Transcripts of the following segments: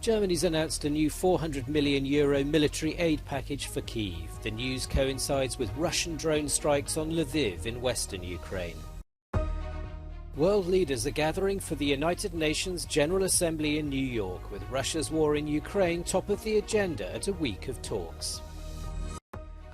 Germany's announced a new €400 million military aid package for Kyiv. The news coincides with Russian drone strikes on Lviv in western Ukraine. World leaders are gathering for the United Nations General Assembly in New York, with Russia's war in Ukraine top of the agenda at a week of talks.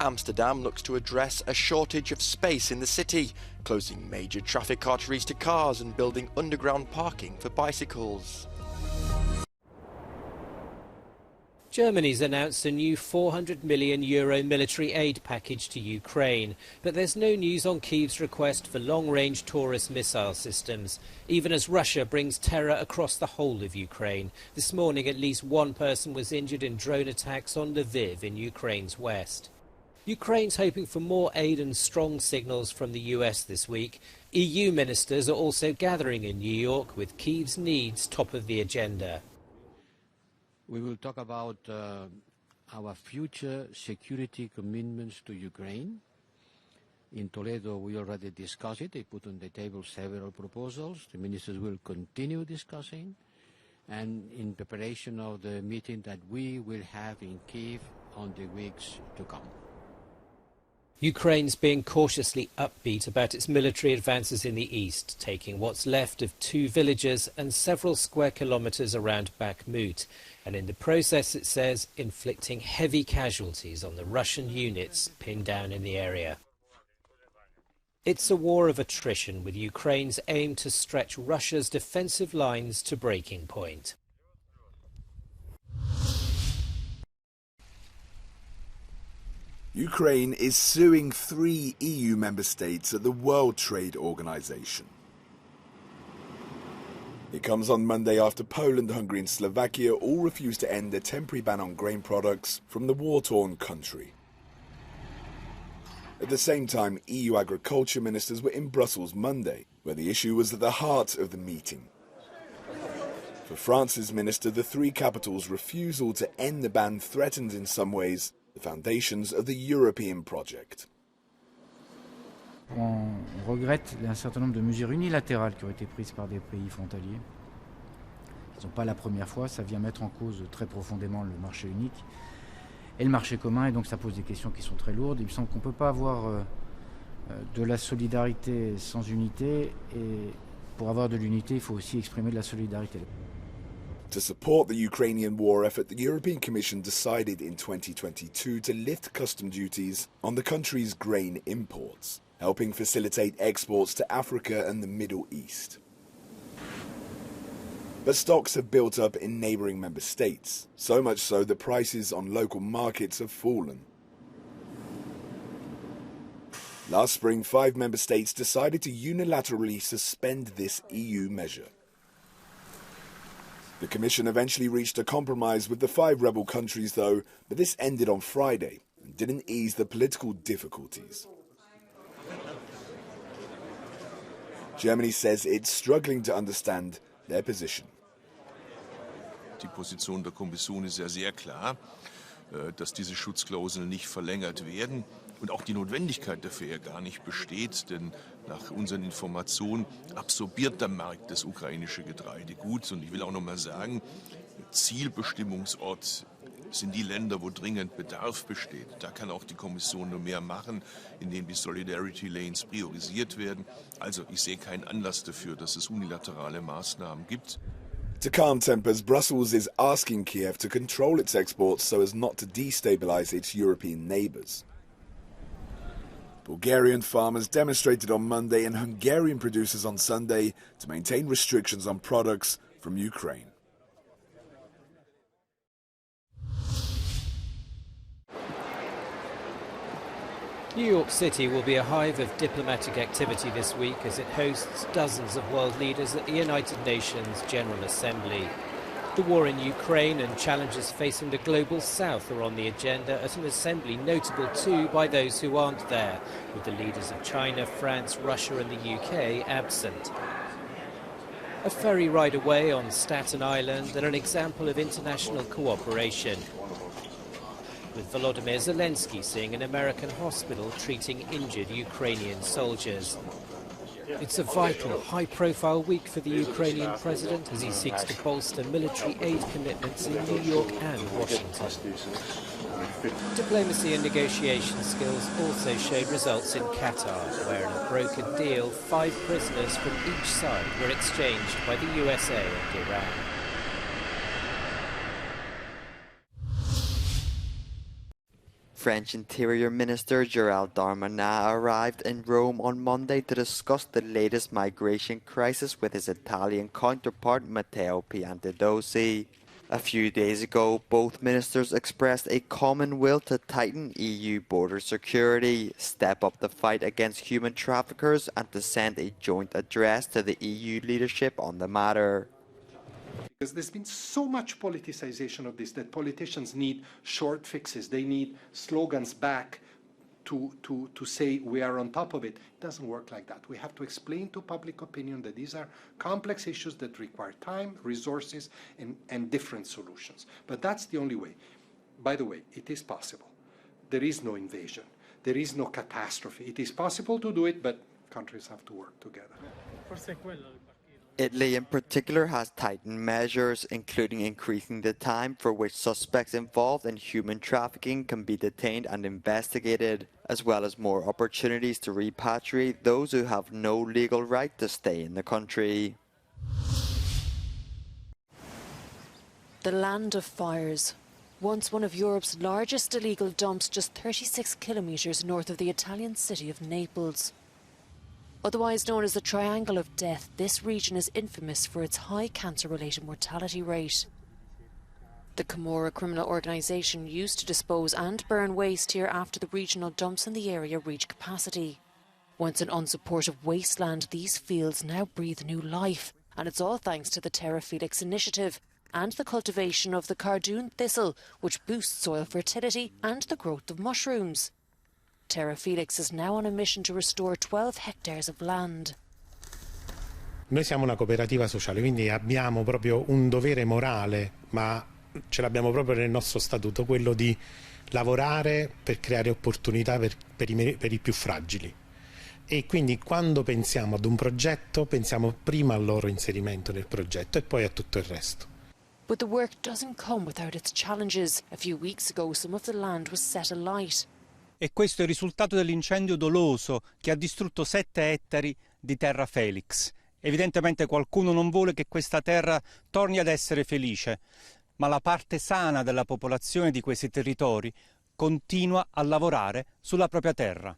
Amsterdam looks to address a shortage of space in the city, closing major traffic arteries to cars and building underground parking for bicycles. Germany's announced a new €400 million military aid package to Ukraine, but there's no news on Kyiv's request for long-range Taurus missile systems, even as Russia brings terror across the whole of Ukraine. This morning, at least one person was injured in drone attacks on Lviv in Ukraine's west. Ukraine's hoping for more aid and strong signals from the US this week. EU ministers are also gathering in New York, with Kyiv's needs top of the agenda. We will talk about our future security commitments to Ukraine. In Toledo, we already discussed it. They put on the table several proposals. The ministers will continue discussing, and in preparation of the meeting that we will have in Kyiv on the weeks to come. Ukraine's being cautiously upbeat about its military advances in the east, taking what's left of 2 villages and several square kilometers around Bakhmut, and in the process, it says, inflicting heavy casualties on the Russian units pinned down in the area. It's a war of attrition, with Ukraine's aim to stretch Russia's defensive lines to breaking point. Ukraine is suing 3 EU member states at the World Trade Organization. It comes on Monday after Poland, Hungary and Slovakia all refused to end their temporary ban on grain products from the war-torn country. At the same time, EU agriculture ministers were in Brussels Monday, where the issue was at the heart of the meeting. For France's minister, the 3 capitals' refusal to end the ban threatens in some ways the foundations of the European project. On regrette un certain nombre de mesures unilatérales qui ont été prises par des pays frontaliers. Ce ne sont pas la première fois, ça vient mettre en cause très profondément le marché unique et le marché commun, et donc ça pose des questions qui sont très lourdes. Il me semble qu'on ne peut pas avoir de la solidarité sans unité, et pour avoir de l'unité, il faut aussi exprimer de la solidarité. To support the Ukrainian war effort, the European Commission decided in 2022 to lift custom duties on the country's grain imports, helping facilitate exports to Africa and the Middle East. But stocks have built up in neighbouring member states, so much so that prices on local markets have fallen. Last spring, 5 member states decided to unilaterally suspend this EU measure. The Commission eventually reached a compromise with the 5 rebel countries, though, but this ended on Friday and didn't ease the political difficulties. Germany says it's struggling to understand their position. Die Position der Kommission ist ja sehr klar, dass diese Schutzklauseln nicht verlängert werden und auch die Notwendigkeit dafür ja gar nicht besteht, denn nach unseren Informationen absorbiert der Markt das ukrainische Getreide gut. Und ich will auch noch mal sagen, Zielbestimmungsort sind die Länder, wo dringend Bedarf besteht. Da kann auch die Kommission nur mehr machen, indem die Solidarity Lanes priorisiert werden. Also ich sehe keinen Anlass dafür, dass es unilaterale Maßnahmen gibt. To calm tempers, Brussels is asking Kiev to control its exports so as not to destabilize its European neighbours. Bulgarian farmers demonstrated on Monday and Hungarian producers on Sunday to maintain restrictions on products from Ukraine. New York City will be a hive of diplomatic activity this week as it hosts dozens of world leaders at the United Nations General Assembly. The war in Ukraine and challenges facing the global south are on the agenda at an assembly notable too by those who aren't there, with the leaders of China, France, Russia and the UK absent. A ferry ride away on Staten Island and an example of international cooperation, with Volodymyr Zelensky seeing an American hospital treating injured Ukrainian soldiers. It's a vital, high-profile week for the Ukrainian president as he seeks to bolster military aid commitments in New York and Washington. Diplomacy and negotiation skills also showed results in Qatar, where in a brokered deal, 5 prisoners from each side were exchanged by the USA and Iran. French Interior Minister Gérald Darmanin arrived in Rome on Monday to discuss the latest migration crisis with his Italian counterpart Matteo Piantedosi. A few days ago, both ministers expressed a common will to tighten EU border security, step up the fight against human traffickers, and to send a joint address to the EU leadership on the matter. Because there's been so much politicization of this that politicians need short fixes. They need slogans back to say we are on top of it. It doesn't work like that. We have to explain to public opinion that these are complex issues that require time, resources, and different solutions. But that's the only way. By the way, it is possible. There is no invasion. There is no catastrophe. It is possible to do it, but countries have to work together. Italy in particular has tightened measures, including increasing the time for which suspects involved in human trafficking can be detained and investigated, as well as more opportunities to repatriate those who have no legal right to stay in the country. The land of fires. Once one of Europe's largest illegal dumps, just 36 kilometres north of the Italian city of Naples. Otherwise known as the Triangle of Death, this region is infamous for its high cancer-related mortality rate. The Camorra criminal organisation used to dispose and burn waste here after the regional dumps in the area reached capacity. Once an unsupportive wasteland, these fields now breathe new life, and it's all thanks to the Terra Felix initiative and the cultivation of the cardoon thistle, which boosts soil fertility and the growth of mushrooms. Terra Felix is now on a mission to restore 12 hectares of land. Noi siamo una cooperativa sociale, quindi abbiamo proprio un dovere morale, ma ce l'abbiamo proprio nel nostro statuto, quello di lavorare per creare opportunità per i più fragili. E quindi quando pensiamo ad un progetto, pensiamo prima al loro inserimento nel progetto e poi a tutto il resto. But the work doesn't come without its challenges. A few weeks ago, some of the land was set alight. E questo è il risultato dell'incendio doloso che ha distrutto 7 ettari di terra Felix. Evidentemente qualcuno non vuole che questa terra torni ad essere felice, ma la parte sana della popolazione di questi territori continua a lavorare sulla propria terra.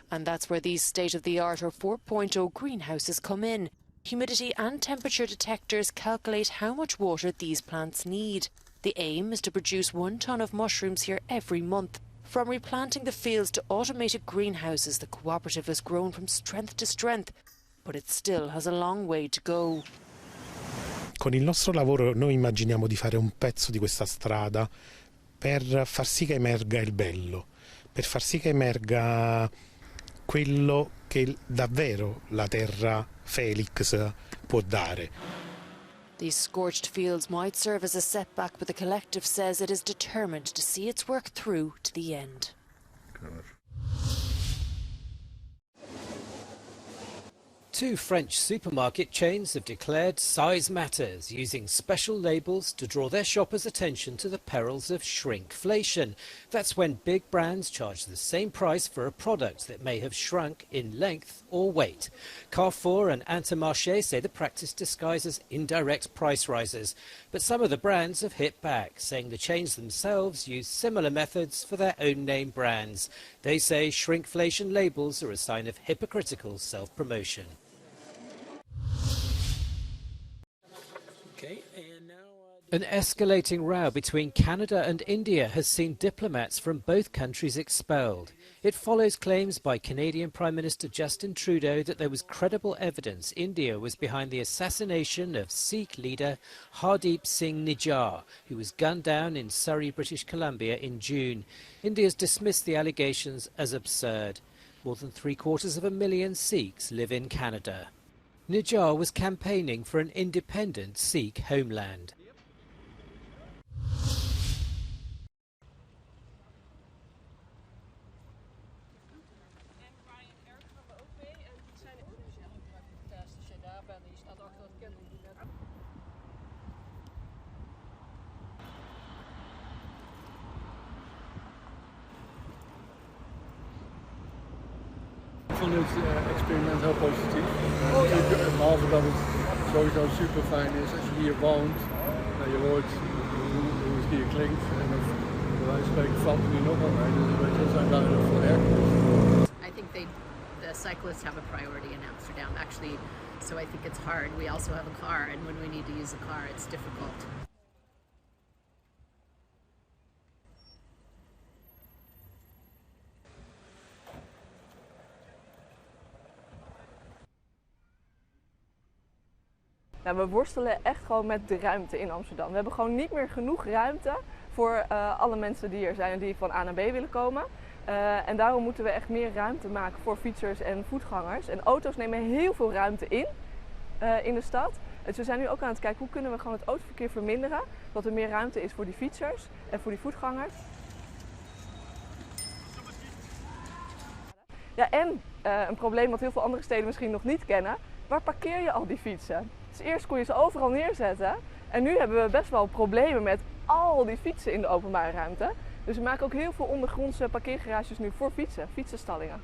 And that's where these state-of-the-art or 4.0 greenhouses come in. Humidity and temperature detectors calculate how much water these plants need. The aim is to produce 1 tonne of mushrooms here every month. From replanting the fields to automated greenhouses, the cooperative has grown from strength to strength, but it still has a long way to go. Con il nostro lavoro noi immaginiamo di fare un pezzo di questa strada per far sì che emerga il bello, per far sì che emerga quello che davvero la terra Felix può dare. These scorched fields might serve as a setback, but the collective says it is determined to see its work through to the end. Two French supermarket chains have declared size matters, using special labels to draw their shoppers' attention to the perils of shrinkflation. That's when big brands charge the same price for a product that may have shrunk in length or weight. Carrefour and Intermarché say the practice disguises indirect price rises, but some of the brands have hit back, saying the chains themselves use similar methods for their own name brands. They say shrinkflation labels are a sign of hypocritical self-promotion. An escalating row between Canada and India has seen diplomats from both countries expelled. It follows claims by Canadian Prime Minister Justin Trudeau that there was credible evidence India was behind the assassination of Sikh leader Hardeep Singh Nijjar, who was gunned down in Surrey, British Columbia in June. India's dismissed the allegations as absurd. More than 750,000 Sikhs live in Canada. Nijjar was campaigning for an independent Sikh homeland. vond het experiment heel positief. Behalve dat het sowieso super fijn is als je hier woont. Je hoort hoe het hier klinkt. En bij wijze van spreken valt er nu nog wel mee. Dus we zijn daar voor herkend. I think the cyclists have a priority in Amsterdam, actually, so I think it's hard. We also have a car, and when we need to use a car, it's difficult. Nou, we worstelen echt gewoon met de ruimte in Amsterdam. We hebben gewoon niet meer genoeg ruimte voor alle mensen die er zijn en die van A naar B willen komen. En daarom moeten we echt meer ruimte maken voor fietsers en voetgangers. En auto's nemen heel veel ruimte in de stad. Dus we zijn nu ook aan het kijken hoe kunnen we gewoon het autoverkeer verminderen. Zodat er meer ruimte is voor die fietsers en voor die voetgangers. Ja, en een probleem wat heel veel andere steden misschien nog niet kennen. Waar parkeer je al die fietsen? Dus eerst kon je ze overal neerzetten. En nu hebben we best wel problemen met al die fietsen in de openbare ruimte. Dus we maken ook heel veel ondergrondse parkeergarages nu voor fietsen, fietsenstallingen.